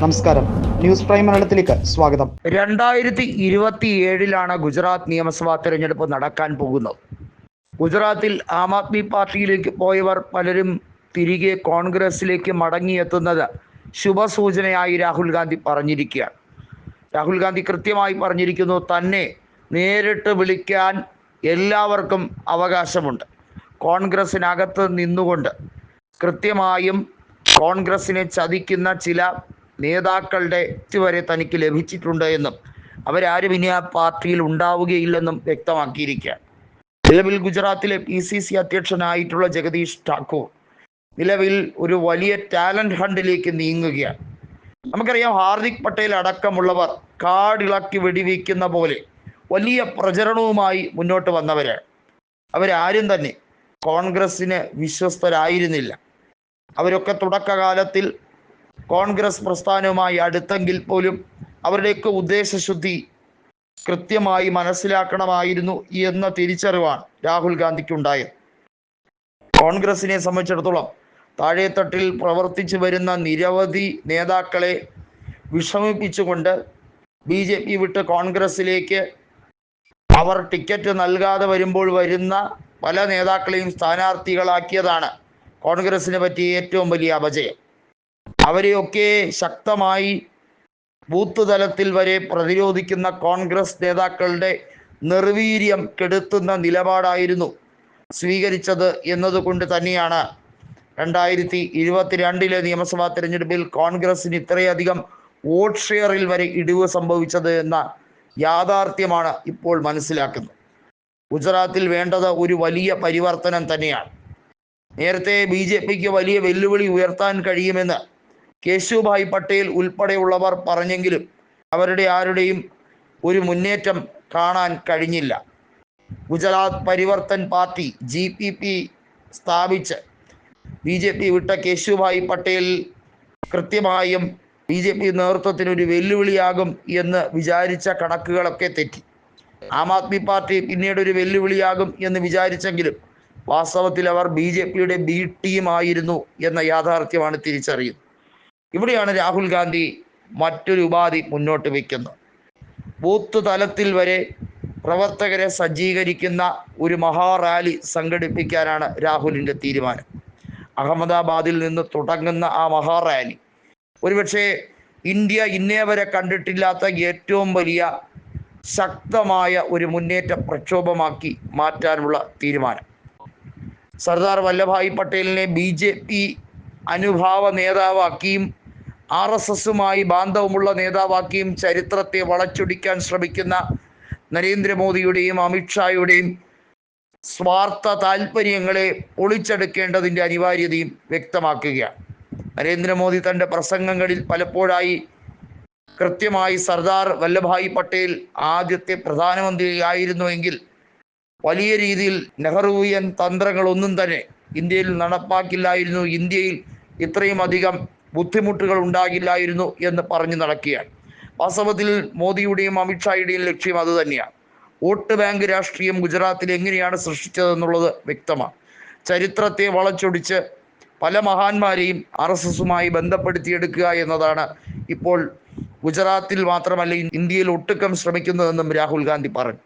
നമസ്കാരം, news prime മലയാളത്തിലേക്ക് സ്വാഗതം. 2027 ഗുജറാത്ത് നിയമസഭാ തെരഞ്ഞെടുപ്പ് നടക്കാൻ പോകുന്നത്. ഗുജറാത്തിൽ ആം ആദ്മി പാർട്ടിയിലേക്ക് പോയവർ പലരും തിരികെ കോൺഗ്രസിലേക്ക് മടങ്ങിയെത്തുന്നത് ശുഭസൂചനയായി രാഹുൽ ഗാന്ധി പറഞ്ഞിരിക്കുകയാണ്. രാഹുൽ ഗാന്ധി കൃത്യമായി പറഞ്ഞിരിക്കുന്നു, തന്നെ നേരിട്ട് വിളിക്കാൻ എല്ലാവർക്കും അവകാശമുണ്ട്. കോൺഗ്രസിനകത്ത് നിന്നുകൊണ്ട് കൃത്യമായും കോൺഗ്രസിനെ ചതിക്കുന്ന ചില നേതാക്കളുടെ വരെ തനിക്ക് ലഭിച്ചിട്ടുണ്ട് എന്നും അവരാരും ഇനി ആ പാർട്ടിയിൽ ഉണ്ടാവുകയില്ലെന്നും വ്യക്തമാക്കിയിരിക്കുകയാണ്. നിലവിൽ ഗുജറാത്തിലെ PCC അധ്യക്ഷനായിട്ടുള്ള ജഗദീഷ് ഠാക്കൂർ നിലവിൽ ഒരു വലിയ ടാലന്റ് ഹണ്ടിലേക്ക് നീങ്ങുകയാണ്. നമുക്കറിയാം, ഹാർദിക് പട്ടേൽ അടക്കമുള്ളവർ കാടിളക്കി വെടിവെക്കുന്ന പോലെ വലിയ പ്രചരണവുമായി മുന്നോട്ട് വന്നവരാണ്. അവരാരും തന്നെ കോൺഗ്രസിന് വിശ്വസ്തരായിരുന്നില്ല. അവരൊക്കെ തുടക്കകാലത്തിൽ കോൺഗ്രസ് പ്രസ്ഥാനവുമായി അടുത്തെങ്കിൽ പോലും അവരുടെയൊക്കെ ഉദ്ദേശശുദ്ധി കൃത്യമായി മനസ്സിലാക്കണമായിരുന്നു എന്ന തിരിച്ചറിവാണ് രാഹുൽ ഗാന്ധിക്കുണ്ടായത്. കോൺഗ്രസിനെ സംബന്ധിച്ചിടത്തോളം താഴെത്തട്ടിൽ പ്രവർത്തിച്ചു വരുന്ന നിരവധി നേതാക്കളെ വിഷമിപ്പിച്ചുകൊണ്ട് BJP വിട്ട് കോൺഗ്രസിലേക്ക് അവർ ടിക്കറ്റ് നൽകാതെ വരുമ്പോൾ വരുന്ന പല നേതാക്കളെയും സ്ഥാനാർത്ഥികളാക്കിയതാണ് കോൺഗ്രസിനെ പറ്റിയ ഏറ്റവും വലിയ അപജയം. അവരെയൊക്കെ ശക്തമായി ബൂത്ത് തലത്തിൽ വരെ പ്രതിരോധിക്കുന്ന കോൺഗ്രസ് നേതാക്കളുടെ നിർവീര്യം കെടുത്തുന്ന നിലപാടായിരുന്നു സ്വീകരിച്ചത് എന്നതുകൊണ്ട് തന്നെയാണ് 2022 നിയമസഭാ തെരഞ്ഞെടുപ്പിൽ കോൺഗ്രസിന് ഇത്രയധികം വോട്ട് ഷെയറിൽ വരെ ഇടിവ് സംഭവിച്ചത് എന്ന യാഥാർത്ഥ്യമാണ് ഇപ്പോൾ മനസ്സിലാക്കുന്നത്. ഗുജറാത്തിൽ വേണ്ടത് ഒരു വലിയ പരിവർത്തനം തന്നെയാണ്. നേരത്തെ BJPക്ക് വലിയ വെല്ലുവിളി ഉയർത്താൻ കഴിയുമെന്ന് കേശുഭായ് പട്ടേൽ ഉൾപ്പെടെയുള്ളവർ പറഞ്ഞെങ്കിലും അവരുടെ ആരുടെയും ഒരു മുന്നേറ്റം കാണാൻ കഴിഞ്ഞില്ല. ഗുജറാത്ത് പരിവർത്തൻ പാർട്ടി GPP സ്ഥാപിച്ച് BJP വിട്ട കേശുഭായ് പട്ടേൽ കൃത്യമായും BJP നേതൃത്വത്തിന് ഒരു വെല്ലുവിളിയാകും എന്ന് വിചാരിച്ച കണക്കുകളൊക്കെ തെറ്റി. ആം ആദ്മി പാർട്ടി പിന്നീട് ഒരു വെല്ലുവിളിയാകും എന്ന് വിചാരിച്ചെങ്കിലും വാസ്തവത്തിൽ അവർ BJPയുടെ B ടീം ആയിരുന്നു എന്ന യാഥാർത്ഥ്യമാണ് തിരിച്ചറിയുന്നത്. ഇവിടെയാണ് രാഹുൽ ഗാന്ധി മറ്റൊരു ഉപാധി മുന്നോട്ട് വയ്ക്കുന്നത്. ബൂത്ത് തലത്തിൽ വരെ പ്രവർത്തകരെ സജ്ജീകരിക്കുന്ന ഒരു മഹാറാലി സംഘടിപ്പിക്കാനാണ് രാഹുലിൻ്റെ തീരുമാനം. അഹമ്മദാബാദിൽ നിന്ന് തുടങ്ങുന്ന ആ മഹാറാലി ഒരുപക്ഷെ ഇന്ത്യ ഇന്നേ വരെ കണ്ടിട്ടില്ലാത്ത ഏറ്റവും വലിയ ശക്തമായ ഒരു മുന്നേറ്റ പ്രക്ഷോഭമാക്കി മാറ്റാനുള്ള തീരുമാനം. സർദാർ വല്ലഭായ് പട്ടേലിനെ BJP അനുഭാവ നേതാവാക്കിയും RSSുമായി ബാന്ധവമുള്ള നേതാവാക്കിയും ചരിത്രത്തെ വളച്ചൊടിക്കാൻ ശ്രമിക്കുന്ന നരേന്ദ്രമോദിയുടെയും അമിത്ഷായുടെയും സ്വാർത്ഥ താല്പര്യങ്ങളെ പൊളിച്ചെടുക്കേണ്ടതിൻ്റെ അനിവാര്യതയും വ്യക്തമാക്കുകയാണ്. നരേന്ദ്രമോദി തൻ്റെ പ്രസംഗങ്ങളിൽ പലപ്പോഴായി കൃത്യമായി സർദാർ വല്ലഭായ് പട്ടേൽ ആദ്യത്തെ പ്രധാനമന്ത്രിയായിരുന്നുവെങ്കിൽ വലിയ രീതിയിൽ നെഹ്റുവിയൻ തന്ത്രങ്ങളൊന്നും തന്നെ ഇന്ത്യയിൽ നടപ്പാക്കില്ലായിരുന്നു, ഇന്ത്യയിൽ ഇത്രയും അധികം ബുദ്ധിമുട്ടുകൾ ഉണ്ടാകില്ലായിരുന്നു എന്ന് പറഞ്ഞു നടക്കുകയാണ്. വാസ്തവത്തിൽ മോദിയുടെയും അമിത്ഷായുടെയും ലക്ഷ്യം അതുതന്നെയാണ്. വോട്ട് ബാങ്ക് രാഷ്ട്രീയം ഗുജറാത്തിൽ എങ്ങനെയാണ് സൃഷ്ടിച്ചതെന്നുള്ളത് വ്യക്തമാണ്. ചരിത്രത്തെ വളച്ചൊടിച്ച് പല മഹാന്മാരെയും RSSുമായി ബന്ധപ്പെടുത്തിയെടുക്കുക എന്നതാണ് ഇപ്പോൾ ഗുജറാത്തിൽ മാത്രമല്ല ഇന്ത്യയിൽ ഒട്ടുക്കം ശ്രമിക്കുന്നതെന്നും രാഹുൽ ഗാന്ധി പറഞ്ഞു.